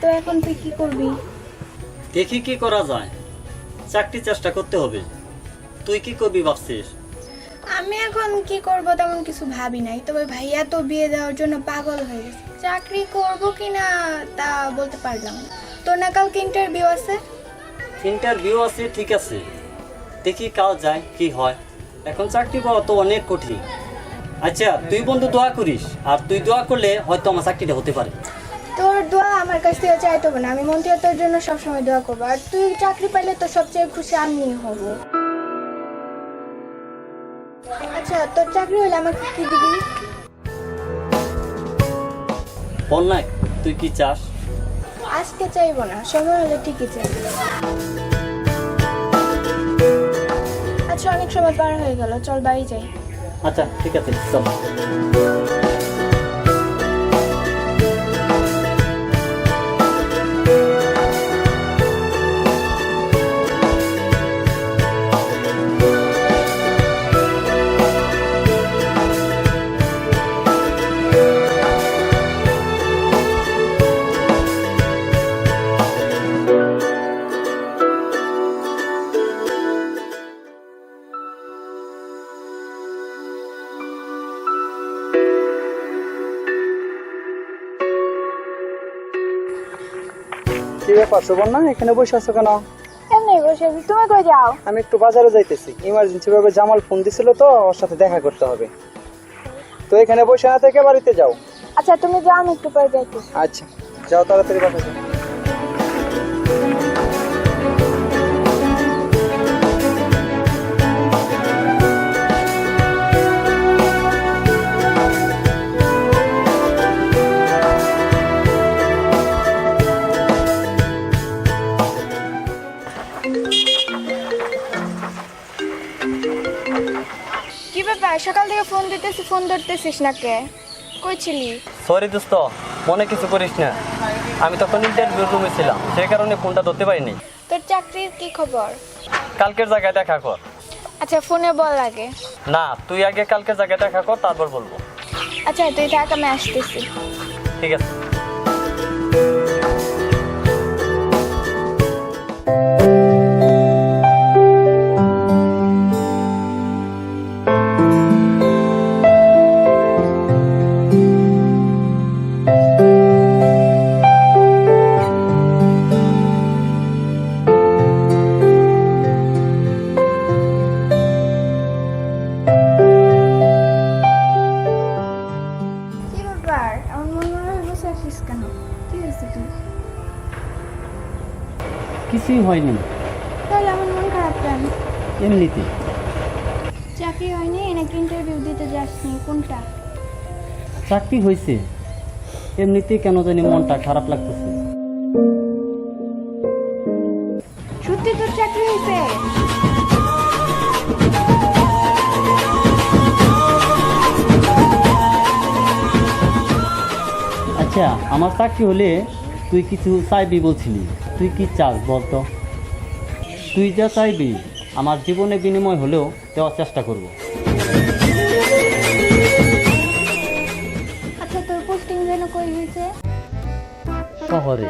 তো এখন তুই কি করবি? দেখি কি করা যায়, চাকরি চেষ্টা করতে হবে। তুই কি করবি ভাবছিস? আমি এখন কি করব তেমন কিছু ভাবি নাই, তবে ভাইয়া তো বিয়ে দেওয়ার জন্য পাগল হয়ে গেছে। চাকরি করব কিনা তা বলতে পারলাম না। তোর না কালকে ইন্টারভিউ আছে? ইন্টারভিউ আছে, ঠিক আছে, দেখি কাল যায় কি হয়। এখন চাকরি পাওয়া তো অনেক কঠিন। আচ্ছা তুই বন্ধু দোয়া করিস, আর তুই দোয়া করলে হয়তো আমার চাকরিটা হতে পারে। তোর দোয়া আমার কাছ থেকে চাইতে হবে না, আমি মন থেকে তোর জন্য সবসময় দোয়া করবো। আর তুই চাকরি পাইলে তো সবচেয়ে খুশি আমি হব। আচ্ছা তোর চাকরি হলে আমাকে কি দিবি? বল না, তুই কি চাস? আজকে চাইবো না, সময় হলে ঠিকই চাইবো। আচ্ছা অনেক সময় পার হয়ে গেল, চল বাড়ি যাই। আচ্ছা ঠিক আছে, চল। কি ব্যাপার সুবর্ণা, এখানে বসে আছো কেন? এমনি বসে আছি, তুমি কই যাও? আমি একটু বাজারে যাইতেছি, ইমার্জেন্সি ভাবে জামাল ফোন দিছিল তো, ওর সাথে দেখা করতে হবে। তো এখানে বসে না থেকে বাড়িতে যাও। আচ্ছা তুমি যাও, আমি একটু পরে যাইতেছি। আচ্ছা যাও, তাড়াতাড়ি বাসায় যাও। কি ব্যাপার, সকাল থেকে ফোন দিতেছি, ফোন ধরতেছিস না কে? কই ছিলি? সরি দোস্ত, মনে কিছু করিস না, আমি তখন ইন্টারভিউ রুমে ছিলাম, সেই কারণে ফোনটা ধরতে পারিনি। তোর চাকরির কি খবর? কালকের জায়গায় দেখা কর। আচ্ছা ফোনে বল আগে। না, তুই আগে কালকের জায়গায় দেখা কর, তারপর বলবো। আচ্ছা তুই থাক, আমি আসতেছি। ঠিক আছে। কি ব্যাপার, আমার মন মনে হয় বসে আছিস কেন? কি হয়েছে তুই? কিছুই হয়নি, তাহলে আমার মন খারাপ কেন? এমনিতে। চাকরি হয়নি নাকি ইন্টারভিউ দিতে যাসনি, কোনটা? চাকরি হয়েছে, এমনিতেই কেন জানি মনটা খারাপ লাগতেছে। সত্যি তোর চাকরি হয়েছে? আচ্ছা আমার চাকরি হলে তুই কিছু চাইবি বলছিলি, তুই কি চাস বলতো? তুই যা চাইবি আমার জীবনে বিনিময় হলেও দেওয়ার চেষ্টা করব। আচ্ছা তোর পোস্টিং যেন কই হয়েছে? শহরে।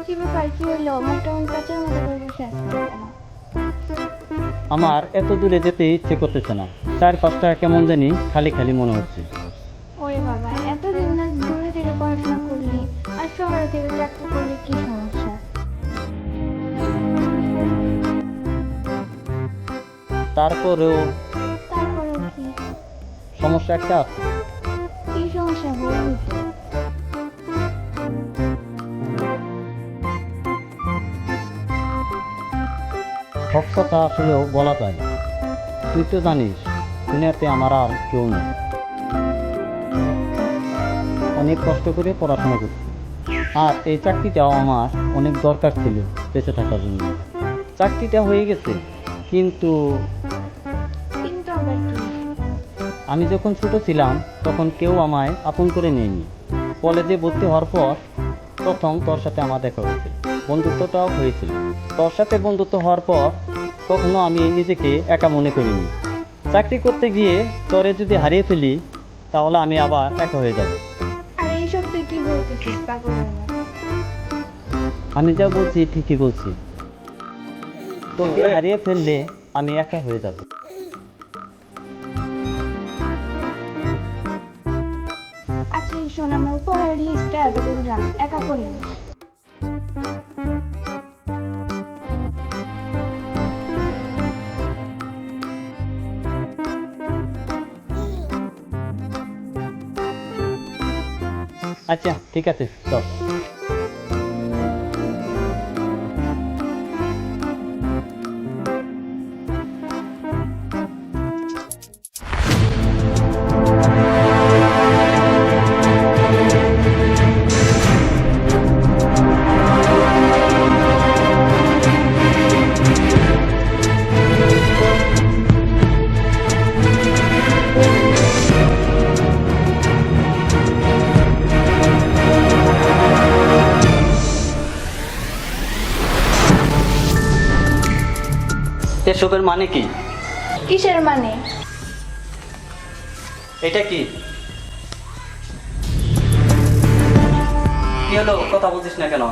কি ব্যাপার, কি হইলো? মুখটা মন কাচের মতো করে বসে আছিস কেন? আমার এত দূরে যেতে ইচ্ছে করতেছে না, চারপাশটা কেমন জানি খালি খালি মনে হচ্ছে। ওরে বাবা, এতদিন না দূরে থেকে পড়াশোনা করলি, আর শহরে থেকে চাকরি করলি, কি সমস্যা? তারপরেও তারপরেও কি? সমস্যা একটা আছে। কি সমস্যা বলবি তো? সব কথা আসলেও বলা যায় না, তুই তো জানিস দুনিয়াতে আমার আর কেউ নেই। অনেক কষ্ট করে পড়াশোনা করছি, আর এই চাকরিটাও আমার অনেক দরকার ছিল বেঁচে থাকার জন্য। চাকরিটা হয়ে গেছে, কিন্তু কিন্তু আবার কি? আমি যখন ছোট ছিলাম তখন কেউ আমায় আপন করে নেয়নি। কলেজে ভর্তি হওয়ার পর প্রথম তোর সাথে আমার দেখা হয়েছিল, বন্ধুত্বটাও হয়েছিল। তোর সাথে বন্ধুত্ব হওয়ার পর কখনো আমি নিজেকে একা মনে করিনি। চাকরি করতে গিয়ে তোরে যদি হারিয়ে ফেলি তাহলে আমি আবার একা হয়ে যাব। আর এইসব তুই কি বলতেছিস পাগলের মতো? আমি যা বলছি ঠিকই বলছি। তোকে হারিয়ে ফেললে আমি একা হয়ে যাব। আচ্ছা শোন, আমি উপহারের লিস্টটা করলাম, একা করি না। আচ্ছা ঠিক আছে, চল। এসবের মানে কি? কিসের মানে? এটা কি কি হলো, কথা বলছিস না কেন?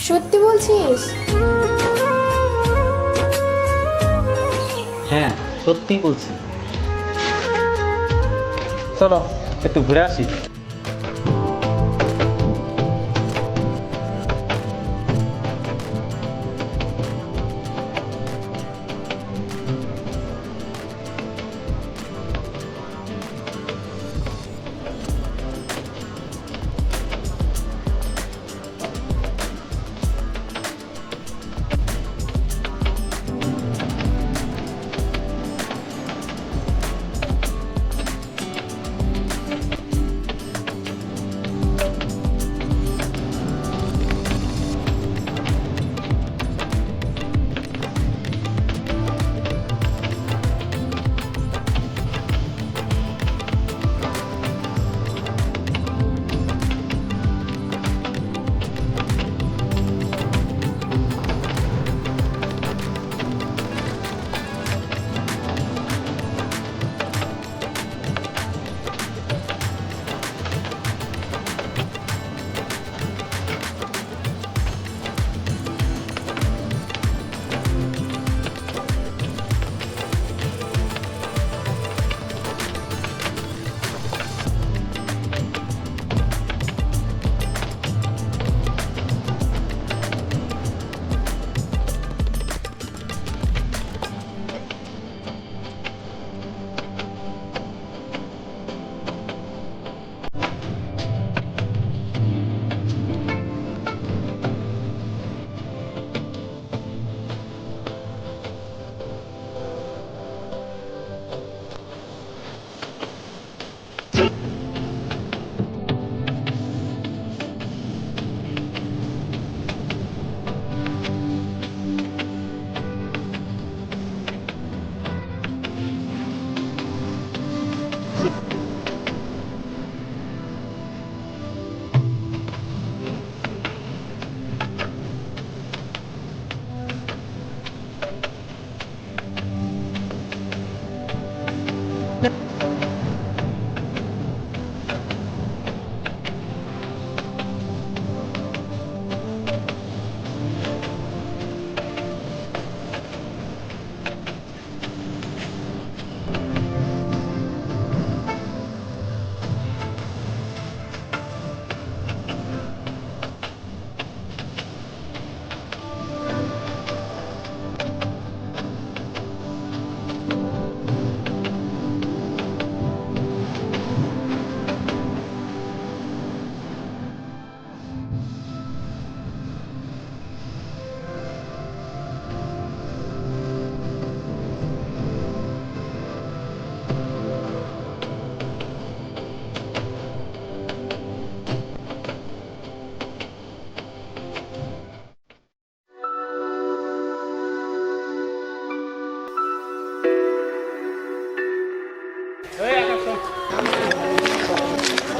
সত্যি বলছিস? হ্যাঁ সত্যি বলছি। চলো একটু ঘুরে আসি।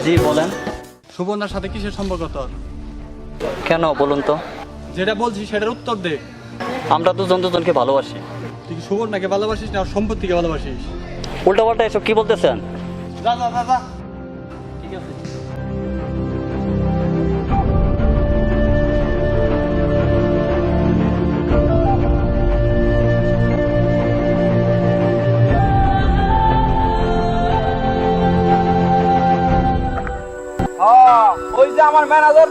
জি বলেন। সুবর্ণার সাথে কিসের সম্পর্ক তোর? কেন বলুন তো? যেটা বলছিস সেটার উত্তর দে। আমরা দুজন দুজনকে ভালোবাসি। তুই কি সুবর্ণাকে ভালোবাসিস না ওর সম্পত্তিকে ভালোবাসিস? উল্টাপাল্টা এসব কি বলতেছেন? যা যা যা যা। ঠিক আছে। ওই যে আমার ম্যানেজার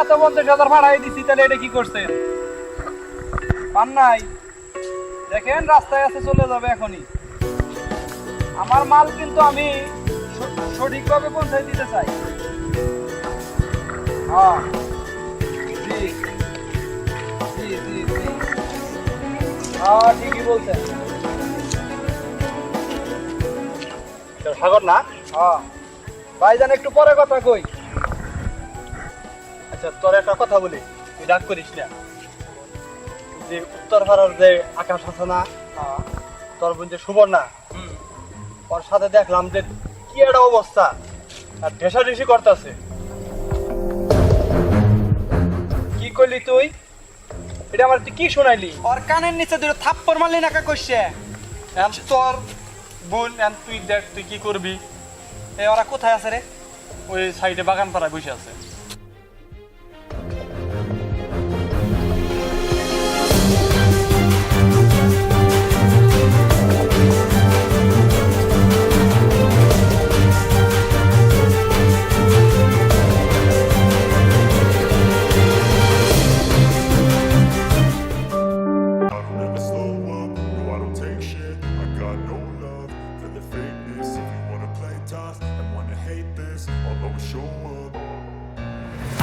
এত 50,000 ভাড়াই দিছি, তাহলে এটা কি করছেন? পান নাই? দেখেন রাস্তায় আছে, চলে যাবে এখনই। আমার মাল কিন্তু আমি সঠিকভাবে পৌঁছাই দিতে চাই। হ্যাঁ জি জি জি জি, হ্যাঁ ঠিকই বলছেন। সাগর না? হ্যাঁ ভাইজান, একটু পরে কথা কই। আচ্ছা তোর একটা কথা বলি, তুই রাগ করিস না। যে উত্তর ভারত যে আকাশ আছে না, তোর বোন যে সুবর্ণা, ওর সাথে দেখলাম যে কি একটা অবস্থা, আর ঢেসাঢেসি করতেছে। কি করলি তুই? এটা আমার তুই কি শোনাইলি? ওর কানের নিচে দুটো থাপ্পড় মারলি নাকা কইছে। তোর বোন তুই দেখ তুই কি করবি। এ ওরা কোথায় আছে রে? ওই সাইডে বাগান পাড়ায় বসে আছে। I don't ever slow up, no I don't take shit. I got no love for the fakeness. If you wanna play tough and wanna hate this, I'll always show up.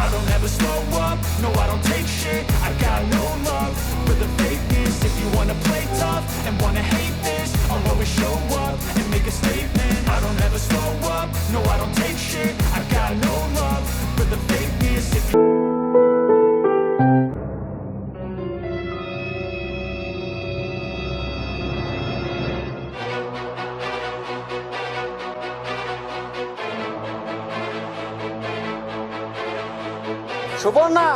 I don't ever slow up, no I don't take shit. I got no love for the fakeness. If you wanna play tough and wanna hate this, I'll always show up and make a statement. I don't ever slow up, no I don't take shit. I got no love for the fakeness. If you Suborna,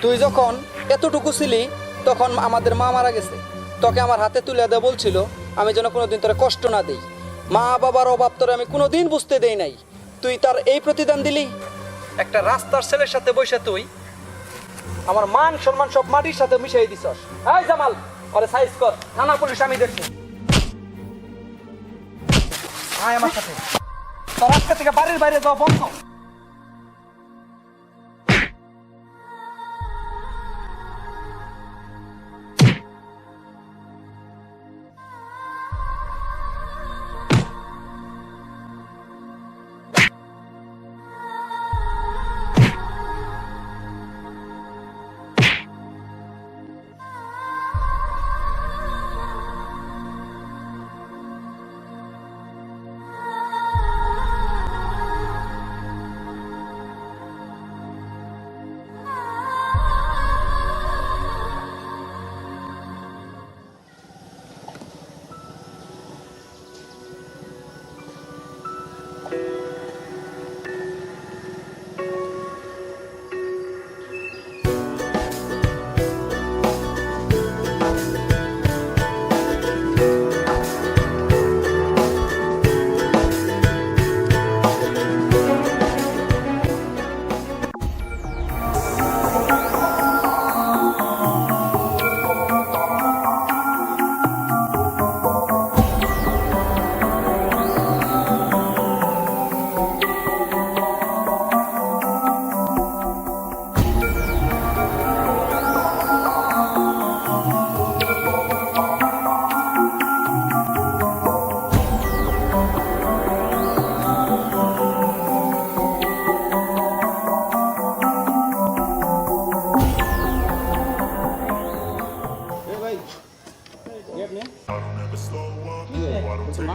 তুই যখন এতটুকু ছিলি তখন আমাদের মা মারা গেছে। তোকে আমার হাতে তুলে দেয় বলছিল আমি যেন কোনোদিন তোরে কষ্ট না দেই। মা বাবার অভাব তোরে আমি কোনোদিন বুঝতে দেই নাই। তুই তার এই প্রতিদান দিলি? একটা রাস্তার ছেলের সাথে বসে তুই আমার মান সম্মান সব মাটির সাথে মিশাই দিছস। এই জামাল, আরে সাইজ কর, থানা পুলিশ আমি দেখছি। আয় আমার সাথে। তোর আজকে থেকে বাড়ির বাইরে যাওয়া বন্ধ।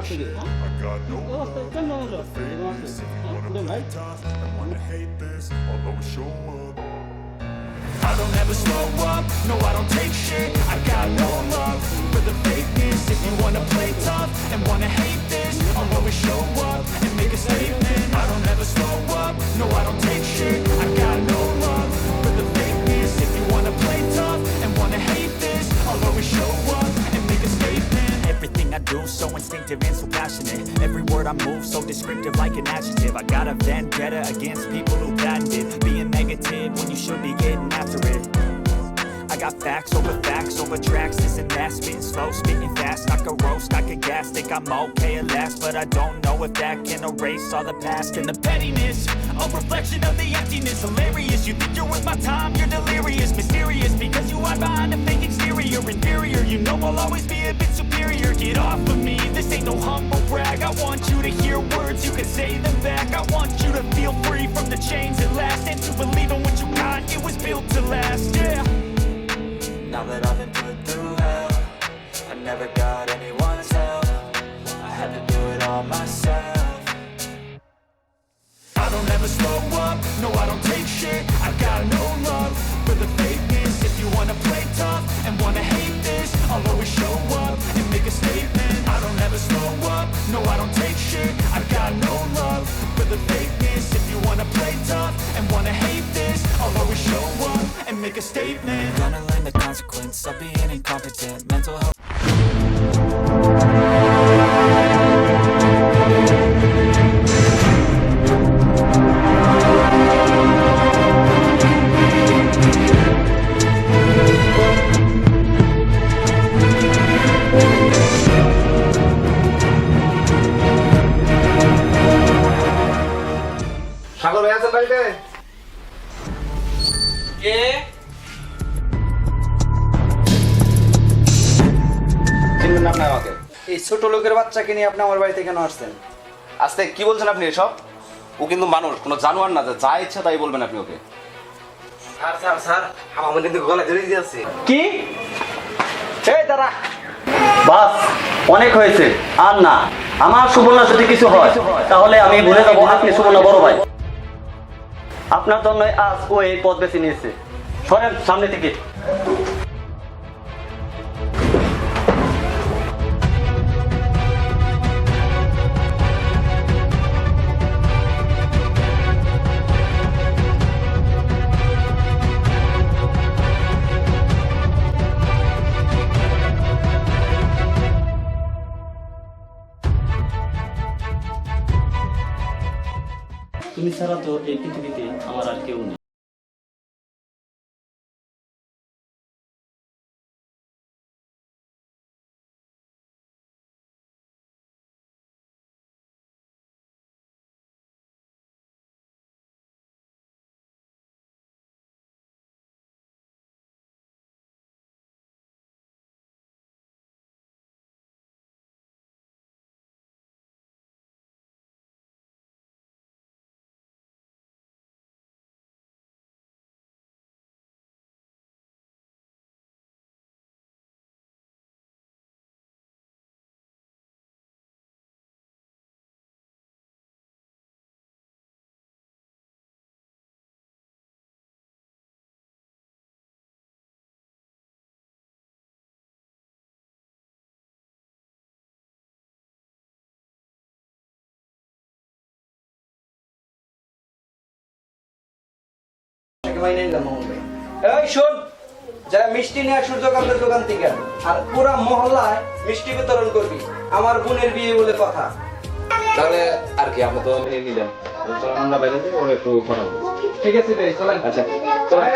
shit. I got no love for the fakeness. If you wanna play tough and wanna hate this, I'll always show up. I don't ever slow up, no I don't take shit. I got no love for the fakeness. If you wanna play tough and wanna hate this, I'll always show vindictive and so passionate. Every word I move so descriptive like an adjective. I got a vendetta against people who patented being negative when you should be getting after it. I got facts over tracks. This and that, spitting slow, spitting fast. I could roast, I could gas, think I'm okay at last, but I don't know if that can erase all the past. And the pettiness, a reflection of the emptiness. Hilarious, you think you're worth my time, you're delirious. Mysterious, because you hide behind a fake exterior. Inferior, you know I'll always be a bit superior. Get off of me, this ain't no humble brag. I want you to hear words, you can say them back. I want you to feel free from the chains at last, and to believe in what you got, it was built to last, yeah. Now that I've been put through hell, I never got anyone's help. I had to do it all myself. I don't ever slow up, no I don't take shit. I got no love for the fakeness. If you wanna play tough and wanna hate this, I'll always show up and make a statement. I don't ever slow up, no I don't take shit. I got no love for the fakeness. If you wanna play tough and wanna hate this, I'll always show up and make a statement. Gonna learn the consequence of being incompetent. Mental health. সাগর ভাই আছেন বাড়িতে? কে? চিনবেন না আপনি আমাকে? এই ছোট লোকের বাচ্চাকে নিয়ে আপনি আমার বাড়িতে কেন আসছেন? আস্তে কি বলছেন আপনি এসব? ও কিন্তু মানুষ, কোনো জানোয়ার না, যা ইচ্ছা তাই বলবেন আপনি ওকে। স্যার আমার কিন্তু গলায় ধরে দিয়েছে। কি? এই দাঁড়া। বাস, অনেক হয়েছে, আর না। আমার সুবর্ণা যদি কিছু হয় তাহলে আমি ভুলে যাবো আপনি সুবর্ণা বড় ভাই। আপনার জন্য আজ ও এই পথ বেছে নিয়েছে। সরেন সামনে থেকে। তুমি ছাড়া তো এই পৃথিবীতে আমার আর কেউ নেই। এই শোন, যারা মিষ্টি নিয়ে সূর্যকান্তের দোকান থেকে আর পুরা মহল্লায় মিষ্টি বিতরণ করবি। আমার বোনের বিয়ে বলে কথা। তাহলে আর কি, আপনি তো নিয়ে নিলেন, আমরা বাইরে থেকে ওর একটু কথা বলবো। ঠিক আছে, চলেন। আচ্ছা চলেন।